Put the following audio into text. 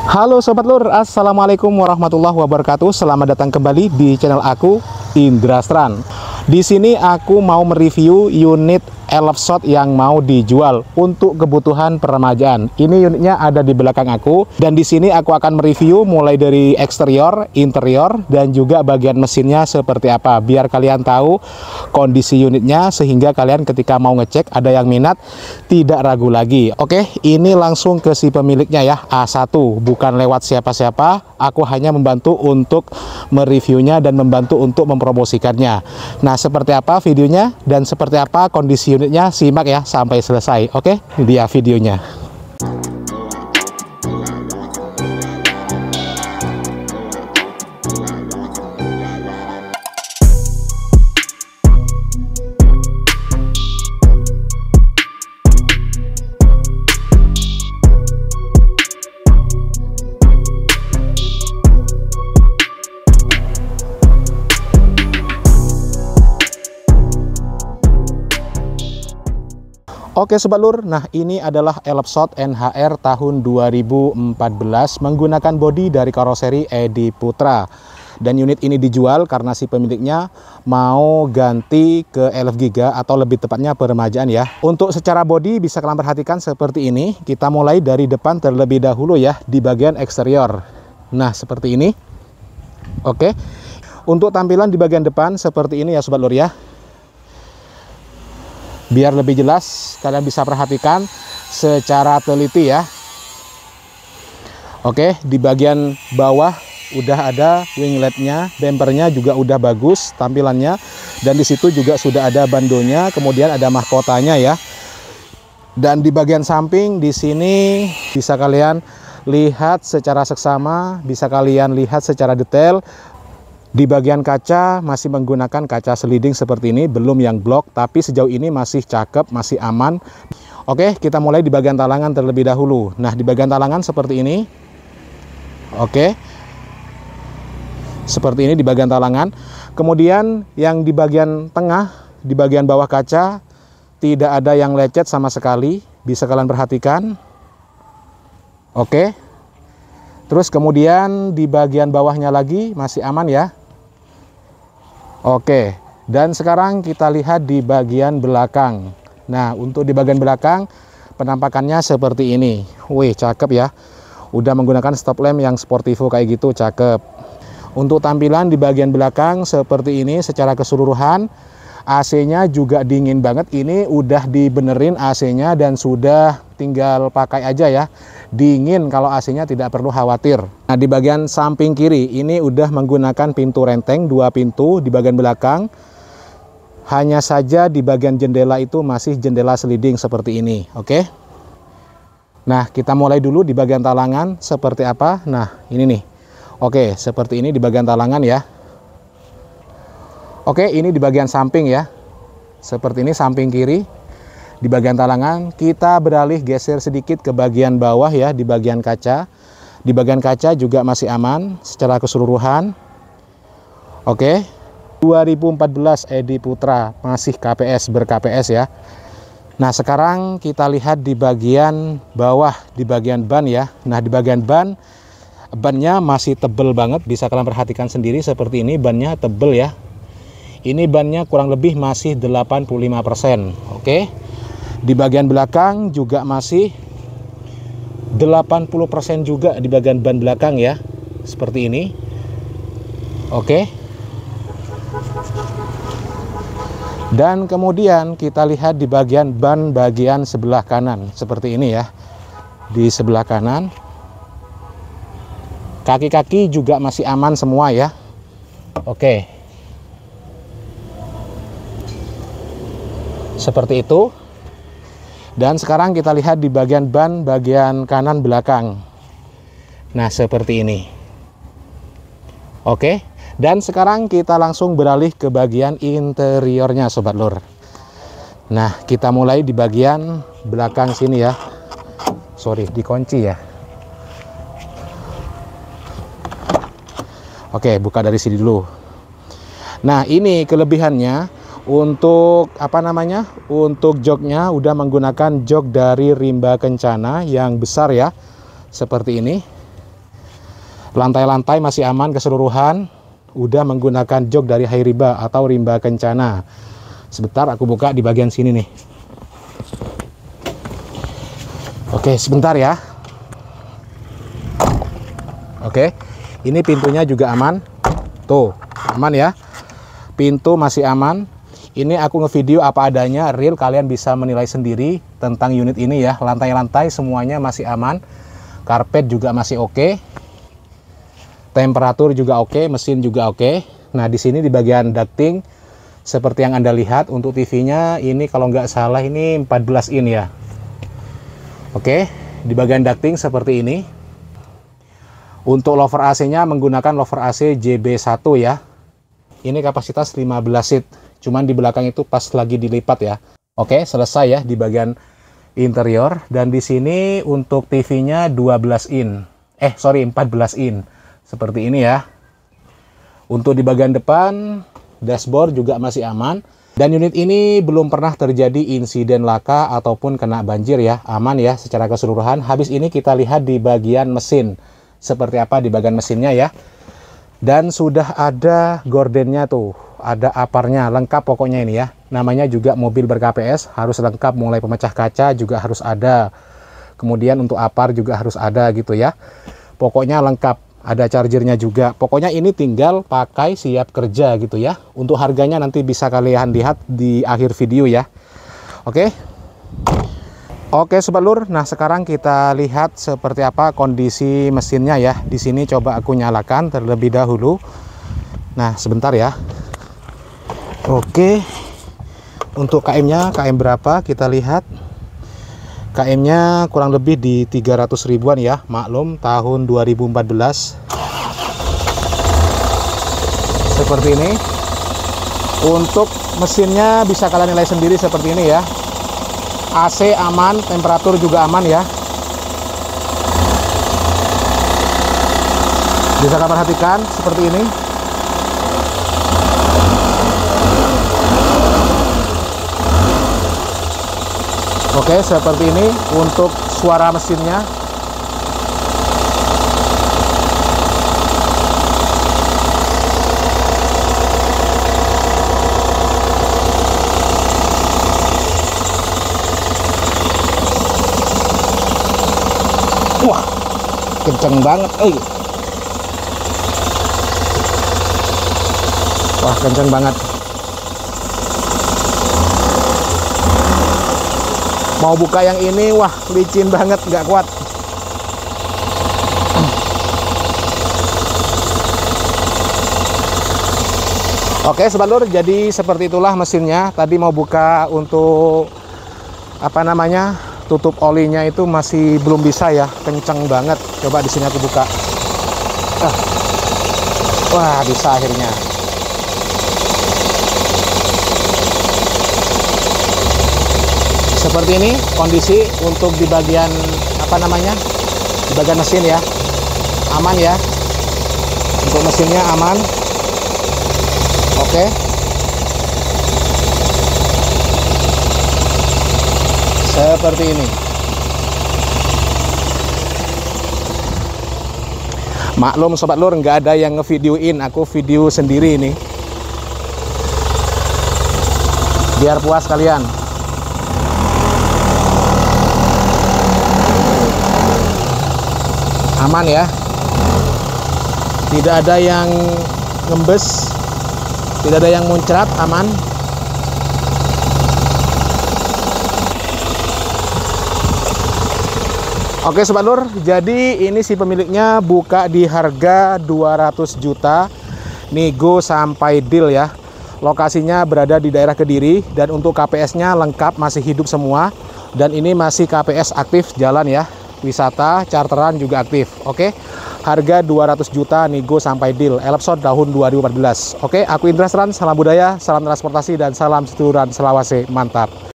Halo Sobat Lur, Assalamualaikum warahmatullahi wabarakatuh. Selamat datang kembali di channel aku, Indra Stran. Di sini aku mau mereview unit Elfshot yang mau dijual untuk kebutuhan peremajaan. Ini unitnya ada di belakang aku, dan di sini aku akan mereview mulai dari eksterior, interior, dan juga bagian mesinnya seperti apa, biar kalian tahu kondisi unitnya, sehingga kalian ketika mau ngecek ada yang minat tidak ragu lagi. Oke, ini langsung ke si pemiliknya ya, A1, bukan lewat siapa-siapa. Aku hanya membantu untuk mereviewnya dan membantu untuk mempromosikannya. Nah, seperti apa videonya dan seperti apa kondisi unitnya, simak ya sampai selesai. Oke, ini dia videonya. Oke Sobat Lur, nah ini adalah Elfshot NHR tahun 2014 menggunakan bodi dari karoseri Edi Putra. Dan unit ini dijual karena si pemiliknya mau ganti ke LF Giga atau lebih tepatnya peremajaan ya. Untuk secara bodi bisa kalian perhatikan seperti ini. Kita mulai dari depan terlebih dahulu ya, di bagian eksterior. Nah seperti ini. Oke, untuk tampilan di bagian depan seperti ini ya Sobat Lur ya. Biar lebih jelas kalian bisa perhatikan secara teliti ya. Oke, di bagian bawah udah ada wingletnya, bempernya juga udah bagus tampilannya, dan di situ juga sudah ada bandonya, kemudian ada mahkotanya ya. Dan di bagian samping di sini bisa kalian lihat secara seksama, bisa kalian lihat secara detail. Di bagian kaca masih menggunakan kaca sliding seperti ini, belum yang blok, tapi sejauh ini masih cakep, masih aman. Oke, kita mulai di bagian talangan terlebih dahulu. Nah, di bagian talangan seperti ini. Oke, seperti ini di bagian talangan. Kemudian yang di bagian tengah, di bagian bawah kaca, tidak ada yang lecet sama sekali, bisa kalian perhatikan. Oke, terus kemudian di bagian bawahnya lagi masih aman ya. Oke, dan sekarang kita lihat di bagian belakang. Nah, untuk di bagian belakang penampakannya seperti ini. Wih, cakep ya. Udah menggunakan stop lamp yang sportivo kayak gitu, cakep. Untuk tampilan di bagian belakang seperti ini secara keseluruhan. AC-nya juga dingin banget. Ini udah dibenerin AC-nya dan sudah tinggal pakai aja ya. Dingin, kalau AC-nya tidak perlu khawatir. Nah, di bagian samping kiri ini udah menggunakan pintu renteng 2 pintu di bagian belakang. Hanya saja di bagian jendela itu masih jendela sliding seperti ini. Oke. Nah, kita mulai dulu di bagian talangan seperti apa. Nah, ini nih. Oke, seperti ini di bagian talangan ya. Oke, ini di bagian samping ya. Seperti ini samping kiri. Di bagian talangan kita beralih geser sedikit ke bagian bawah ya, di bagian kaca. Di bagian kaca juga masih aman secara keseluruhan. Oke. 2014 Edi Putra, masih KPS, ber-KPS ya. Nah, sekarang kita lihat di bagian bawah, di bagian ban ya. Nah, di bagian ban, bannya masih tebel banget, bisa kalian perhatikan sendiri seperti ini, bannya tebel ya. Ini bannya kurang lebih masih 85%. Oke. Di bagian belakang juga masih 80% juga di bagian ban belakang ya. Seperti ini. Oke. Dan kemudian kita lihat di bagian ban bagian sebelah kanan. Seperti ini ya. Di sebelah kanan. Kaki-kaki juga masih aman semua ya. Oke. Seperti itu. Dan sekarang kita lihat di bagian ban bagian kanan belakang. Nah, seperti ini. Oke. Dan sekarang kita langsung beralih ke bagian interiornya Sobat Lur. Nah, kita mulai di bagian belakang sini ya. Sorry, dikunci ya. Oke, buka dari sini dulu. Nah, ini kelebihannya. Untuk apa namanya? Untuk joknya udah menggunakan jok dari Rimba Kencana yang besar ya. Seperti ini. Lantai-lantai masih aman keseluruhan. Udah menggunakan jok dari Hairiba atau rimba kencana. Sebentar aku buka di bagian sini nih. Oke, sebentar ya. Oke, ini pintunya juga aman. Tuh, aman ya. Pintu masih aman. Ini aku ngevideo apa adanya, real, kalian bisa menilai sendiri tentang unit ini ya. Lantai-lantai semuanya masih aman. Karpet juga masih oke. Temperatur juga oke, mesin juga oke. Nah, di sini di bagian ducting seperti yang Anda lihat, untuk TV-nya ini kalau nggak salah ini 14 in ya. Oke, di bagian ducting seperti ini. Untuk lover AC-nya menggunakan lover AC JB1 ya. Ini kapasitas 15 seat. Cuman di belakang itu pas lagi dilipat ya. Oke, selesai ya di bagian interior. Dan di sini untuk TV-nya 12 in. 14 in. Seperti ini ya. Untuk di bagian depan, dashboard juga masih aman. Dan unit ini belum pernah terjadi insiden laka ataupun kena banjir ya. Aman ya secara keseluruhan. Habis ini kita lihat di bagian mesin. Seperti apa di bagian mesinnya ya. Dan sudah ada gordennya tuh. Ada aparnya, lengkap pokoknya ini ya. Namanya juga mobil ber-KPS, harus lengkap, mulai pemecah kaca juga harus ada. Kemudian untuk apar juga harus ada gitu ya. Pokoknya lengkap, ada chargernya juga. Pokoknya ini tinggal pakai siap kerja gitu ya. Untuk harganya nanti bisa kalian lihat di akhir video ya. Oke. Oke Sobat Lur, nah sekarang kita lihat seperti apa kondisi mesinnya ya. Di sini coba aku nyalakan terlebih dahulu. Nah, sebentar ya. Oke, untuk KM-nya, KM berapa kita lihat. KM-nya kurang lebih di 300 ribuan ya, maklum tahun 2014. Seperti ini. Untuk mesinnya bisa kalian nilai sendiri seperti ini ya. AC aman, temperatur juga aman ya. Bisa kalian perhatikan seperti ini. Oke, seperti ini untuk suara mesinnya. Wah, kenceng banget, Wah, kenceng banget. Mau buka yang ini, wah licin banget, nggak kuat. Oke Sobat Lur, jadi seperti itulah mesinnya. Tadi mau buka untuk apa namanya, tutup olinya itu masih belum bisa ya, kenceng banget. Coba di sini aku buka. Wah, bisa akhirnya. Seperti ini kondisi untuk di bagian apa namanya, di bagian mesin ya, aman ya. Untuk mesinnya aman. Oke. Seperti ini. Maklum Sobat Lur, nggak ada yang ngevideoin, aku video sendiri ini. Biar puas kalian. Aman ya, tidak ada yang ngembes, tidak ada yang muncrat, aman. Oke Sobat Lur, jadi ini si pemiliknya buka di harga 200 juta, nego sampai deal ya. Lokasinya berada di daerah Kediri dan untuk KPS-nya lengkap, masih hidup semua. Dan ini masih KPS aktif jalan ya. Wisata, charteran juga aktif. Oke, harga 200 juta, nego sampai deal. Elpsot tahun 2014. Oke, aku Indra Seran, salam budaya, salam transportasi, dan salam seduluran Selawase, mantap.